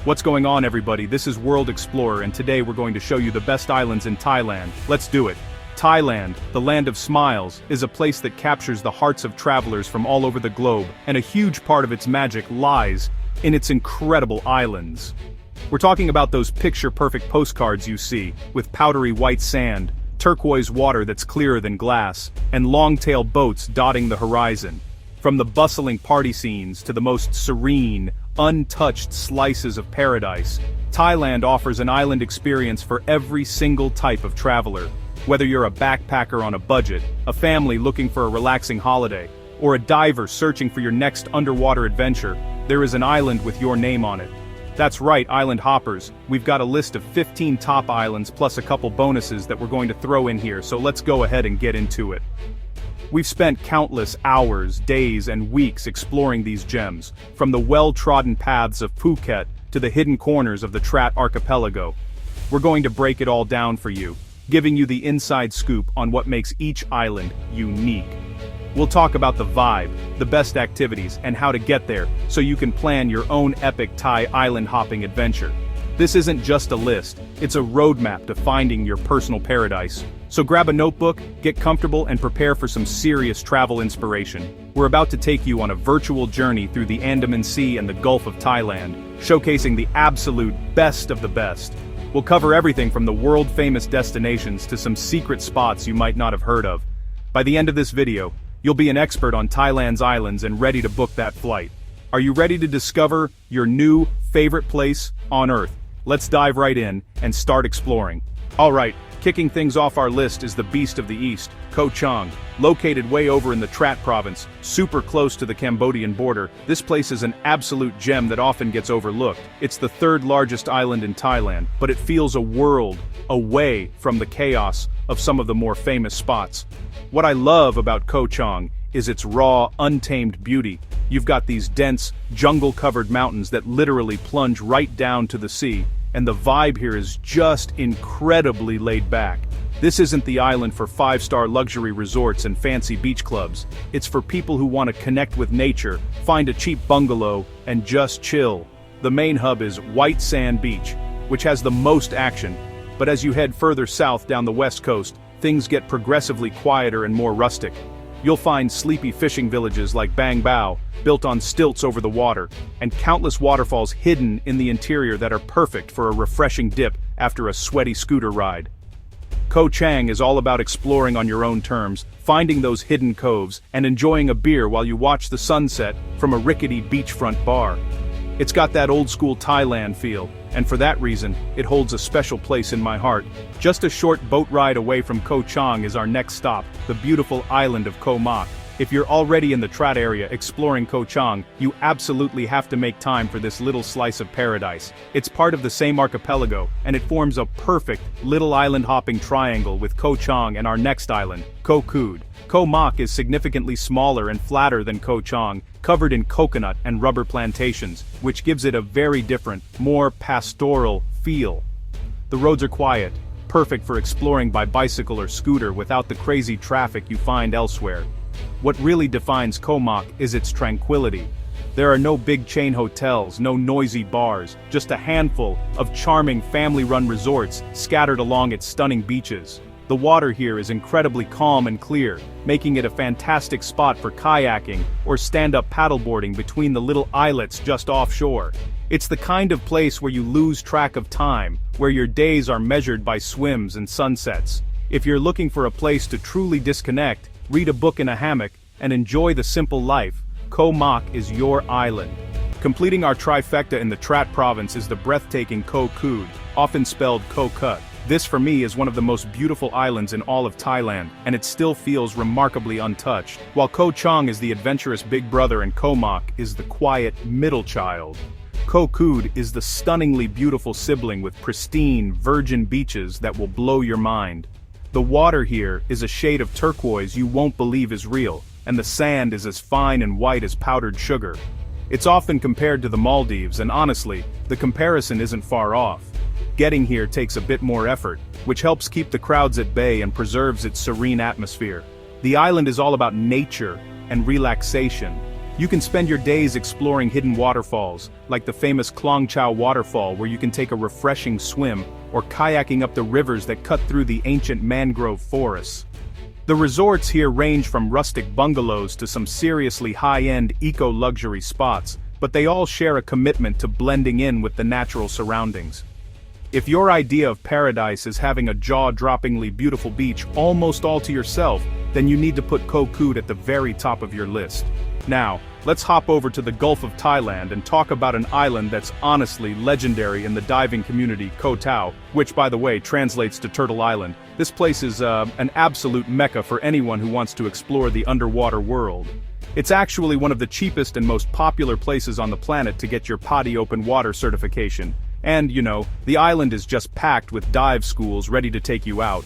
What's going on, everybody? This is World Explorer, and today we're going to show you the best islands in Thailand. Let's do it. Thailand, the land of smiles, is a place that captures the hearts of travelers from all over the globe, and a huge part of its magic lies in its incredible islands. We're talking about those picture-perfect postcards you see, with powdery white sand, turquoise water that's clearer than glass, and long-tail boats dotting the horizon. From the bustling party scenes to the most serene, untouched slices of paradise, Thailand offers an island experience for every single type of traveler. Whether you're a backpacker on a budget, a family looking for a relaxing holiday, or a diver searching for your next underwater adventure, there is an island with your name on it. That's right, island hoppers. We've got a list of 15 top islands plus a couple bonuses that we're going to throw in here, so let's go ahead and get into it. We've spent countless hours, days, and weeks exploring these gems, from the well-trodden paths of Phuket to the hidden corners of the Trat archipelago. We're going to break it all down for you, giving you the inside scoop on what makes each island unique. We'll talk about the vibe, the best activities, and how to get there, so you can plan your own epic Thai island hopping adventure. This isn't just a list, it's a roadmap to finding your personal paradise. So grab a notebook, get comfortable, and prepare for some serious travel inspiration. We're about to take you on a virtual journey through the Andaman Sea and the Gulf of Thailand, showcasing the absolute best of the best. We'll cover everything from the world-famous destinations to some secret spots you might not have heard of. By the end of this video, you'll be an expert on Thailand's islands and ready to book that flight. Are you ready to discover your new favorite place on Earth? Let's dive right in and start exploring. Alright, kicking things off our list is the Beast of the East, Koh Chang. Located way over in the Trat province, super close to the Cambodian border, this place is an absolute gem that often gets overlooked. It's the third largest island in Thailand, but it feels a world away from the chaos of some of the more famous spots. What I love about Koh Chang is its raw, untamed beauty. You've got these dense, jungle-covered mountains that literally plunge right down to the sea, and the vibe here is just incredibly laid back. This isn't the island for five-star luxury resorts and fancy beach clubs. It's for people who want to connect with nature, find a cheap bungalow, and just chill. The main hub is White Sand Beach, which has the most action, but as you head further south down the west coast, things get progressively quieter and more rustic. You'll find sleepy fishing villages like Bang Bao, built on stilts over the water, and countless waterfalls hidden in the interior that are perfect for a refreshing dip after a sweaty scooter ride. Koh Chang is all about exploring on your own terms, finding those hidden coves, and enjoying a beer while you watch the sunset from a rickety beachfront bar. It's got that old-school Thailand feel, and for that reason, it holds a special place in my heart. Just a short boat ride away from Koh Chang is our next stop, the beautiful island of Koh Mak. If you're already in the Trat area exploring Koh Chang, you absolutely have to make time for this little slice of paradise. It's part of the same archipelago, and it forms a perfect little island hopping triangle with Koh Chang and our next island, Koh Kood. Koh Mak is significantly smaller and flatter than Koh Chang, covered in coconut and rubber plantations, which gives it a very different, more pastoral feel. The roads are quiet, perfect for exploring by bicycle or scooter without the crazy traffic you find elsewhere. What really defines Koh Mak is its tranquility. There are no big chain hotels, no noisy bars, just a handful of charming family-run resorts scattered along its stunning beaches. The water here is incredibly calm and clear, making it a fantastic spot for kayaking or stand-up paddleboarding between the little islets just offshore. It's the kind of place where you lose track of time, where your days are measured by swims and sunsets. If you're looking for a place to truly disconnect, read a book in a hammock, and enjoy the simple life, Koh Mak is your island. Completing our trifecta in the Trat province is the breathtaking Koh Kood, often spelled Koh Kut. This for me is one of the most beautiful islands in all of Thailand, and it still feels remarkably untouched. While Koh Chang is the adventurous big brother and Koh Mak is the quiet middle child. Koh Kood is the stunningly beautiful sibling with pristine, virgin beaches that will blow your mind. The water here is a shade of turquoise you won't believe is real, and the sand is as fine and white as powdered sugar. It's often compared to the Maldives, and honestly, the comparison isn't far off. Getting here takes a bit more effort, which helps keep the crowds at bay and preserves its serene atmosphere. The island is all about nature and relaxation. You can spend your days exploring hidden waterfalls, like the famous Klong Chau waterfall where you can take a refreshing swim, or kayaking up the rivers that cut through the ancient mangrove forests. The resorts here range from rustic bungalows to some seriously high-end eco-luxury spots, but they all share a commitment to blending in with the natural surroundings. If your idea of paradise is having a jaw-droppingly beautiful beach almost all to yourself, then you need to put Koh Kood at the very top of your list. Now, let's hop over to the Gulf of Thailand and talk about an island that's honestly legendary in the diving community, Koh Tao, which by the way translates to Turtle Island. This place is an absolute mecca for anyone who wants to explore the underwater world. It's actually one of the cheapest and most popular places on the planet to get your PADI open water certification. And, you know, the island is just packed with dive schools ready to take you out.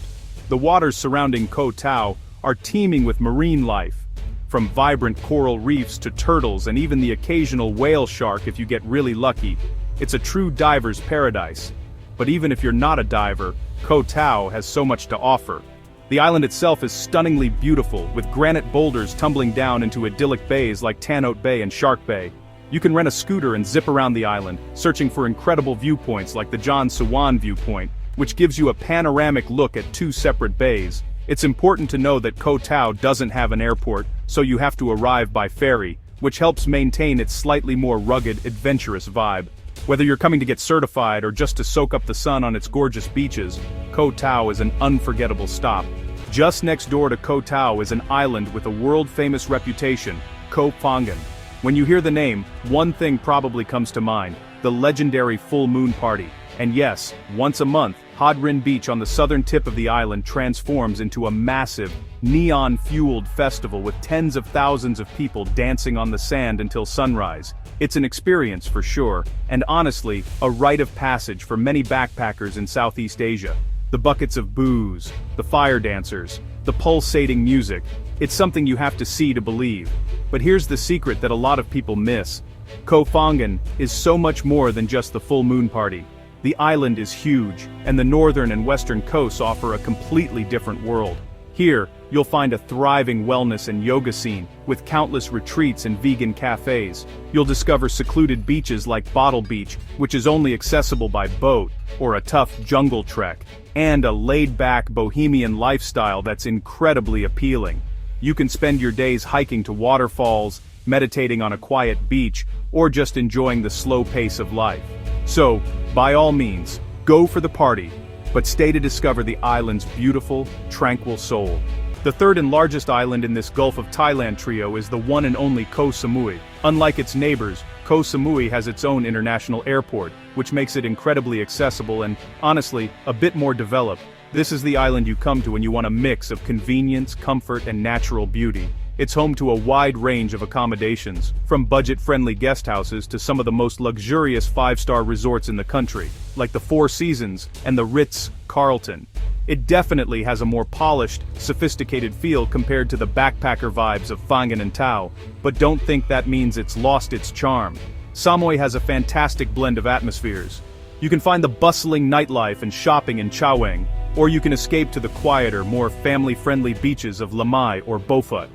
The waters surrounding Koh Tao are teeming with marine life, from vibrant coral reefs to turtles and even the occasional whale shark if you get really lucky. It's a true diver's paradise. But even if you're not a diver, Koh Tao has so much to offer. The island itself is stunningly beautiful, with granite boulders tumbling down into idyllic bays like Tanote Bay and Shark Bay. You can rent a scooter and zip around the island, searching for incredible viewpoints like the John Suwan viewpoint, which gives you a panoramic look at two separate bays. It's important to know that Koh Tao doesn't have an airport, so you have to arrive by ferry, which helps maintain its slightly more rugged, adventurous vibe. Whether you're coming to get certified or just to soak up the sun on its gorgeous beaches, Koh Tao is an unforgettable stop. Just next door to Koh Tao is an island with a world-famous reputation, Koh Phangan. When you hear the name, one thing probably comes to mind, the legendary full moon party. And yes, once a month, Hod Rin Beach on the southern tip of the island transforms into a massive, neon-fueled festival with tens of thousands of people dancing on the sand until sunrise. It's an experience for sure, and honestly, a rite of passage for many backpackers in Southeast Asia. The buckets of booze, the fire dancers, the pulsating music, it's something you have to see to believe. But here's the secret that a lot of people miss. Koh Phangan is so much more than just the full moon party. The island is huge, and the northern and western coasts offer a completely different world. Here, you'll find a thriving wellness and yoga scene, with countless retreats and vegan cafes. You'll discover secluded beaches like Bottle Beach, which is only accessible by boat, or a tough jungle trek, and a laid-back bohemian lifestyle that's incredibly appealing. You can spend your days hiking to waterfalls, meditating on a quiet beach, or just enjoying the slow pace of life. So, by all means, go for the party, but stay to discover the island's beautiful, tranquil soul. The third and largest island in this Gulf of Thailand trio is the one and only Koh Samui. Unlike its neighbors, Koh Samui has its own international airport, which makes it incredibly accessible and, honestly, a bit more developed. This is the island you come to when you want a mix of convenience, comfort, and natural beauty. It's home to a wide range of accommodations, from budget-friendly guest houses to some of the most luxurious five-star resorts in the country, like the Four Seasons and the Ritz-Carlton. It definitely has a more polished, sophisticated feel compared to the backpacker vibes of Phangan and Tao, but don't think that means it's lost its charm. Samui has a fantastic blend of atmospheres. You can find the bustling nightlife and shopping in Chaweng, or you can escape to the quieter, more family-friendly beaches of Lamai or Beaufort.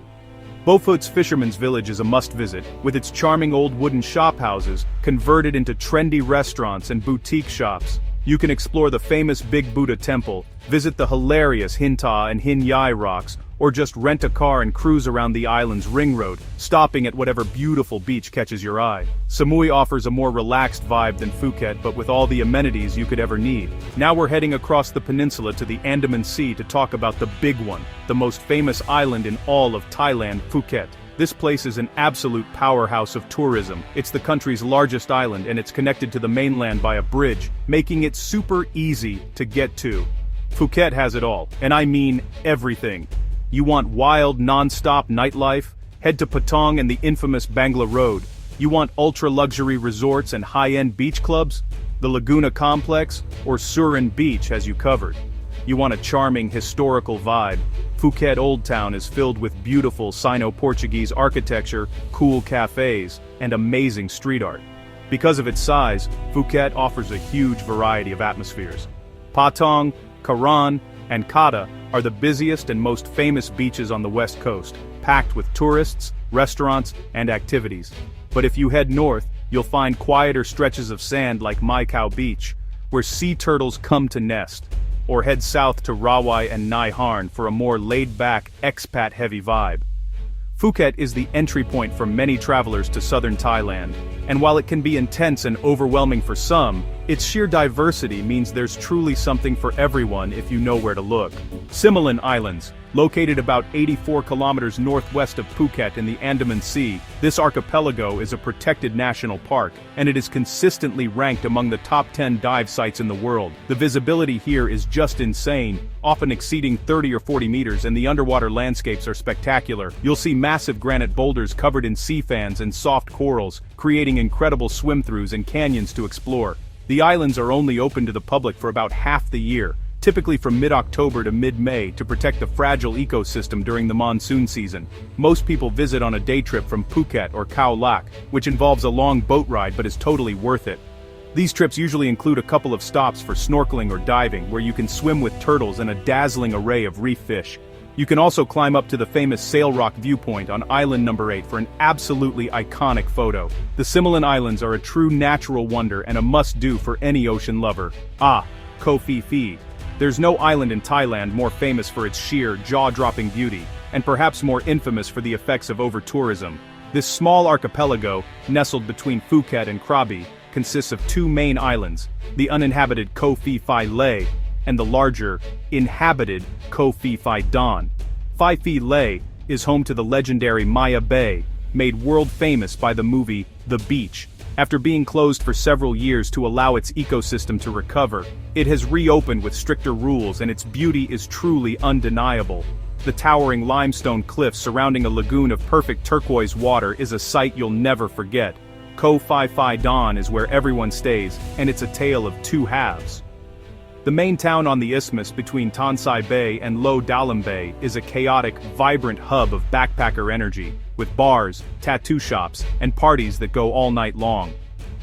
Beaufort's Fisherman's Village is a must-visit, with its charming old wooden shophouses converted into trendy restaurants and boutique shops. You can explore the famous Big Buddha Temple, visit the hilarious Hinta and Hin Yai rocks, or just rent a car and cruise around the island's ring road, stopping at whatever beautiful beach catches your eye. Samui offers a more relaxed vibe than Phuket, but with all the amenities you could ever need. Now we're heading across the peninsula to the Andaman Sea to talk about the big one, the most famous island in all of Thailand, Phuket. This place is an absolute powerhouse of tourism. It's the country's largest island and it's connected to the mainland by a bridge, making it super easy to get to. Phuket has it all, and I mean everything. You want wild, non-stop nightlife? Head to Patong and the infamous Bangla Road. You want ultra-luxury resorts and high-end beach clubs? The Laguna Complex, or Serene Beach has you covered. You want a charming, historical vibe? Phuket Old Town is filled with beautiful Sino-Portuguese architecture, cool cafes, and amazing street art. Because of its size, Phuket offers a huge variety of atmospheres. Patong, Karan, and Kata are the busiest and most famous beaches on the west coast, packed with tourists, restaurants, and activities. But if you head north, you'll find quieter stretches of sand like Mai Khao Beach, where sea turtles come to nest. Or head south to Rawai and Nai Harn for a more laid-back, expat-heavy vibe. Phuket is the entry point for many travelers to southern Thailand, and while it can be intense and overwhelming for some, its sheer diversity means there's truly something for everyone if you know where to look. Similan Islands, located about 84 kilometers northwest of Phuket in the Andaman Sea, this archipelago is a protected national park, and it is consistently ranked among the top 10 dive sites in the world. The visibility here is just insane, often exceeding 30 or 40 meters, and the underwater landscapes are spectacular. You'll see massive granite boulders covered in sea fans and soft corals, creating incredible swim-throughs and canyons to explore. The islands are only open to the public for about half the year, typically from mid-October to mid-May, to protect the fragile ecosystem during the monsoon season. Most people visit on a day trip from Phuket or Khao Lak, which involves a long boat ride but is totally worth it. These trips usually include a couple of stops for snorkeling or diving, where you can swim with turtles and a dazzling array of reef fish. You can also climb up to the famous Sail Rock viewpoint on island number 8 for an absolutely iconic photo. The Similan Islands are a true natural wonder and a must-do for any ocean lover. Koh Phi Phi. There's no island in Thailand more famous for its sheer, jaw-dropping beauty, and perhaps more infamous for the effects of over-tourism. This small archipelago, nestled between Phuket and Krabi, consists of two main islands, the uninhabited Koh Phi Phi Lay, and the larger, inhabited Koh Phi Phi Don. Phi Phi Lay is home to the legendary Maya Bay, made world-famous by the movie The Beach. After being closed for several years to allow its ecosystem to recover, it has reopened with stricter rules, and its beauty is truly undeniable. The towering limestone cliffs surrounding a lagoon of perfect turquoise water is a sight you'll never forget. Koh Phi Phi Don is where everyone stays, and it's a tale of two halves. The main town on the isthmus between Tonsai Bay and Lo Dalam Bay is a chaotic, vibrant hub of backpacker energy, with bars, tattoo shops, and parties that go all night long.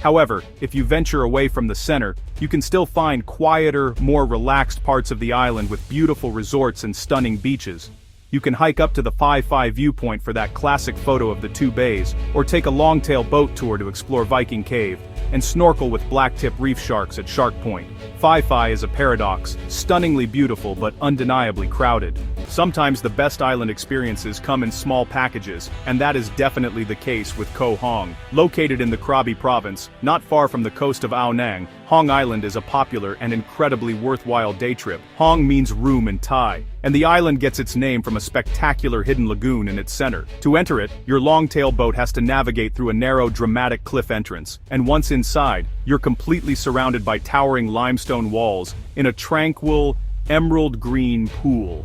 However, if you venture away from the center, you can still find quieter, more relaxed parts of the island with beautiful resorts and stunning beaches. You can hike up to the Phi Phi viewpoint for that classic photo of the two bays, or take a longtail boat tour to explore Viking Cave, and snorkel with blacktip reef sharks at Shark Point. Phi Phi is a paradox, stunningly beautiful but undeniably crowded. Sometimes the best island experiences come in small packages, and that is definitely the case with Koh Hong. Located in the Krabi province, not far from the coast of Ao Nang, Hong Island is a popular and incredibly worthwhile day trip. Hong means room in Thai, and the island gets its name from a spectacular hidden lagoon in its center. To enter it, your longtail boat has to navigate through a narrow, dramatic cliff entrance, and once inside, you're completely surrounded by towering limestone walls in a tranquil, emerald green pool.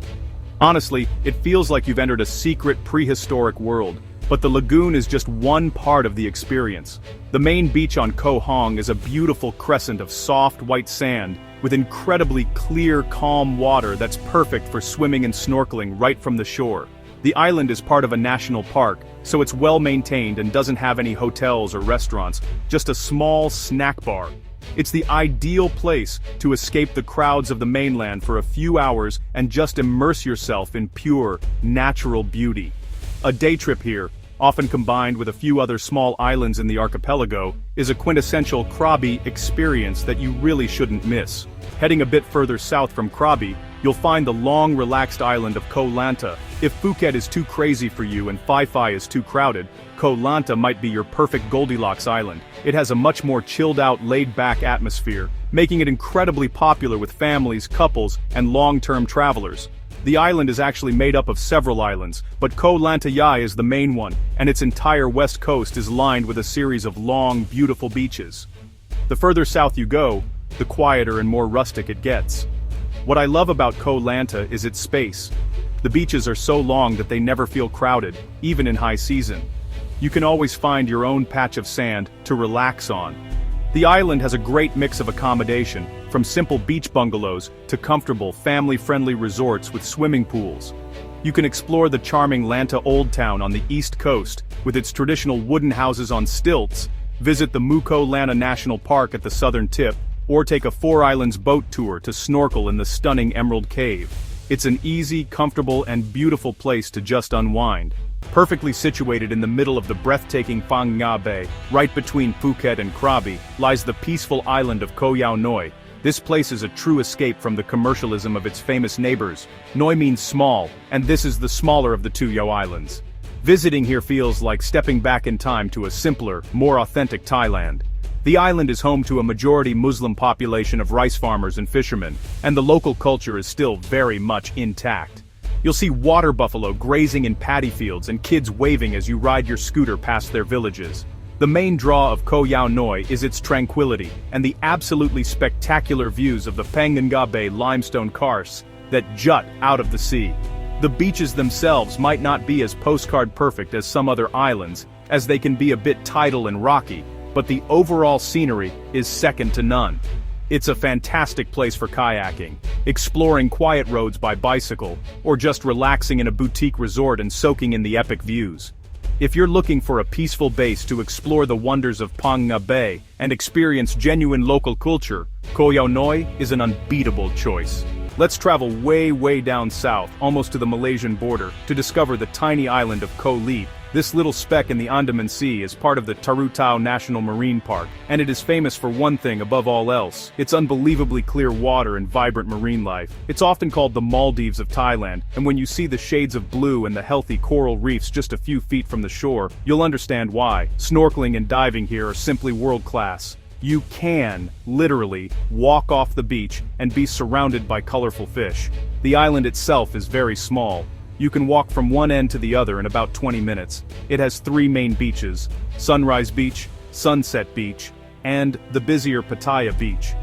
Honestly, it feels like you've entered a secret prehistoric world, but the lagoon is just one part of the experience. The main beach on Koh Hong is a beautiful crescent of soft white sand, with incredibly clear, calm water that's perfect for swimming and snorkeling right from the shore. The island is part of a national park, so it's well maintained and doesn't have any hotels or restaurants, just a small snack bar. It's the ideal place to escape the crowds of the mainland for a few hours and just immerse yourself in pure, natural beauty. A day trip here, often combined with a few other small islands in the archipelago, is a quintessential Krabi experience that you really shouldn't miss. Heading a bit further south from Krabi, you'll find the long, relaxed island of Koh Lanta. If Phuket is too crazy for you and Phi Phi is too crowded, Koh Lanta might be your perfect Goldilocks island. It has a much more chilled-out, laid-back atmosphere, making it incredibly popular with families, couples, and long-term travelers. The island is actually made up of several islands, but Koh Lanta Yai is the main one, and its entire west coast is lined with a series of long, beautiful beaches. The further south you go, the quieter and more rustic it gets. What I love about Koh Lanta is its space. The beaches are so long that they never feel crowded, even in high season. You can always find your own patch of sand to relax on. The island has a great mix of accommodation, from simple beach bungalows to comfortable, family-friendly resorts with swimming pools. You can explore the charming Lanta Old Town on the east coast, with its traditional wooden houses on stilts, visit the Muko Lanta National Park at the southern tip, or take a Four Islands boat tour to snorkel in the stunning Emerald Cave. It's an easy, comfortable, and beautiful place to just unwind. Perfectly situated in the middle of the breathtaking Phang Nga Bay, right between Phuket and Krabi, lies the peaceful island of Koh Samui. This place is a true escape from the commercialism of its famous neighbors. Noi means small, and this is the smaller of the two Yao Islands. Visiting here feels like stepping back in time to a simpler, more authentic Thailand. The island is home to a majority Muslim population of rice farmers and fishermen, and the local culture is still very much intact. You'll see water buffalo grazing in paddy fields and kids waving as you ride your scooter past their villages. The main draw of Koh Samui is its tranquility and the absolutely spectacular views of the Phang Nga Bay limestone karsts that jut out of the sea. The beaches themselves might not be as postcard perfect as some other islands, as they can be a bit tidal and rocky, but the overall scenery is second to none. It's a fantastic place for kayaking, exploring quiet roads by bicycle, or just relaxing in a boutique resort and soaking in the epic views. If you're looking for a peaceful base to explore the wonders of Phang Nga Bay and experience genuine local culture, Koh Samui is an unbeatable choice. Let's travel way down south, almost to the Malaysian border, to discover the tiny island of Koh Lip. This little speck in the Andaman Sea is part of the Tarutao National Marine Park, and it is famous for one thing above all else: its unbelievably clear water and vibrant marine life. It's often called the Maldives of Thailand, and when you see the shades of blue and the healthy coral reefs just a few feet from the shore, you'll understand why. Snorkeling and diving here are simply world-class. You can, literally, walk off the beach and be surrounded by colorful fish. The island itself is very small. You can walk from one end to the other in about 20 minutes. It has 3 main beaches: Sunrise Beach, Sunset Beach, and the busier Pattaya Beach.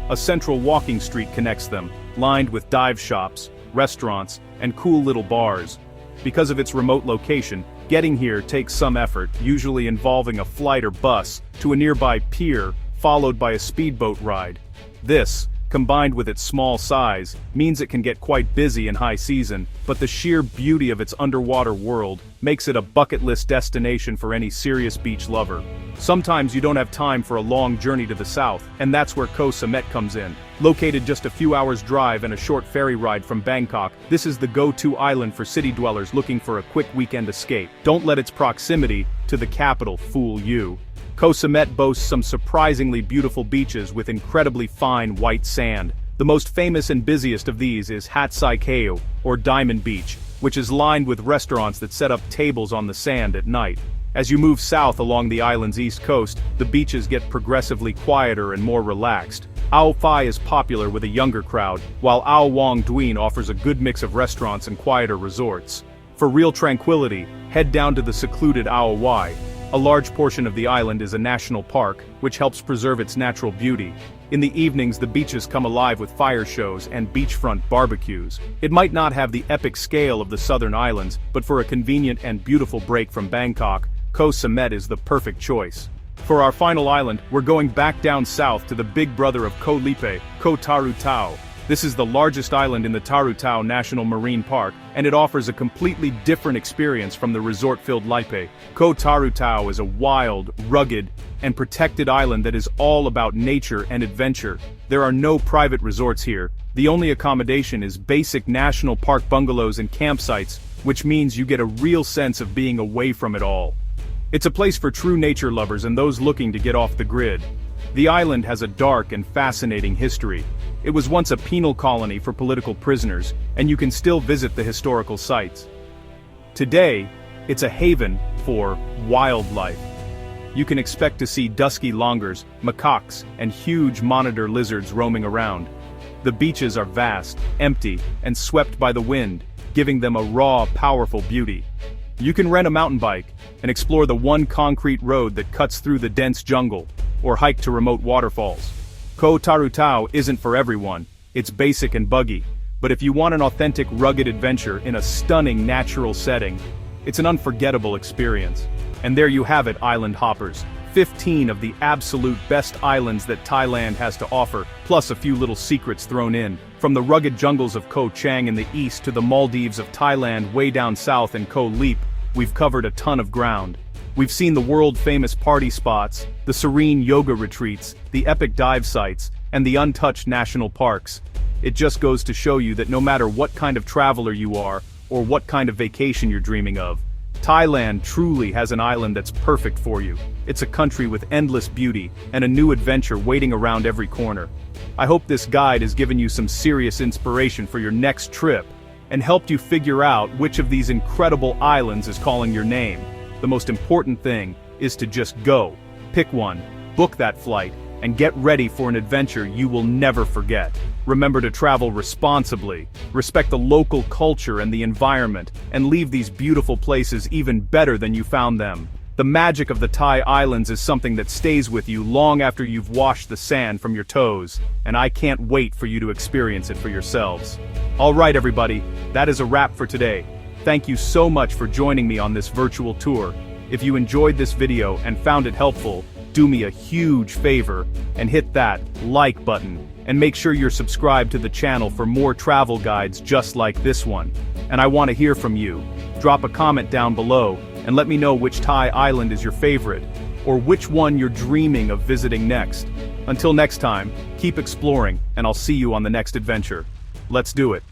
A central walking street connects them, lined with dive shops, restaurants, and cool little bars. Because of its remote location, getting here takes some effort, usually involving a flight or bus to a nearby pier, followed by a speedboat ride. This, combined with its small size, means it can get quite busy in high season, but the sheer beauty of its underwater world makes it a bucket list destination for any serious beach lover. Sometimes you don't have time for a long journey to the south, and that's where Koh Samui comes in. Located just a few hours' drive and a short ferry ride from Bangkok, this is the go-to island for city dwellers looking for a quick weekend escape. Don't let its proximity to the capital fool you. Koh Samui boasts some surprisingly beautiful beaches with incredibly fine white sand. The most famous and busiest of these is Hat Sai Keo, or Diamond Beach, which is lined with restaurants that set up tables on the sand at night. As you move south along the island's east coast, the beaches get progressively quieter and more relaxed. Ao Phai is popular with a younger crowd, while Ao Wang Duin offers a good mix of restaurants and quieter resorts. For real tranquility, head down to the secluded Ao Wai. A large portion of the island is a national park, which helps preserve its natural beauty. In the evenings, the beaches come alive with fire shows and beachfront barbecues. It might not have the epic scale of the southern islands, but for a convenient and beautiful break from Bangkok, Koh Samui is the perfect choice. For our final island, we're going back down south to the big brother of Koh Lipe, Koh Tarutao. This is the largest island in the Tarutao National Marine Park, and it offers a completely different experience from the resort-filled Lipe. Koh Tarutao is a wild, rugged, and protected island that is all about nature and adventure. There are no private resorts here. The only accommodation is basic national park bungalows and campsites, which means you get a real sense of being away from it all. It's a place for true nature lovers and those looking to get off the grid. The island has a dark and fascinating history. It was once a penal colony for political prisoners, and you can still visit the historical sites. Today, it's a haven for wildlife. You can expect to see dusky langurs, macaques, and huge monitor lizards roaming around. The beaches are vast, empty, and swept by the wind, giving them a raw, powerful beauty. You can rent a mountain bike and explore the one concrete road that cuts through the dense jungle, or hike to remote waterfalls. Koh Tarutao isn't for everyone. It's basic and buggy, but if you want an authentic rugged adventure in a stunning natural setting, it's an unforgettable experience. And there you have it, island hoppers. 15 of the absolute best islands that Thailand has to offer, plus a few little secrets thrown in. From the rugged jungles of Koh Chang in the east to the Maldives of Thailand way down south in Koh Lip, we've covered a ton of ground. We've seen the world-famous party spots, the serene yoga retreats, the epic dive sites, and the untouched national parks. It just goes to show you that no matter what kind of traveler you are, or what kind of vacation you're dreaming of, Thailand truly has an island that's perfect for you. It's a country with endless beauty and a new adventure waiting around every corner. I hope this guide has given you some serious inspiration for your next trip and helped you figure out which of these incredible islands is calling your name. The most important thing is to just go. Pick one, book that flight, and get ready for an adventure you will never forget. Remember to travel responsibly, respect the local culture and the environment, and leave these beautiful places even better than you found them. The magic of the Thai islands is something that stays with you long after you've washed the sand from your toes, and I can't wait for you to experience it for yourselves. Alright everybody, that is a wrap for today. Thank you so much for joining me on this virtual tour. If you enjoyed this video and found it helpful, do me a huge favor and hit that like button, and make sure you're subscribed to the channel for more travel guides just like this one. And I want to hear from you. Drop a comment down below and let me know which Thai island is your favorite, or which one you're dreaming of visiting next. Until next time, keep exploring, and I'll see you on the next adventure. Let's do it.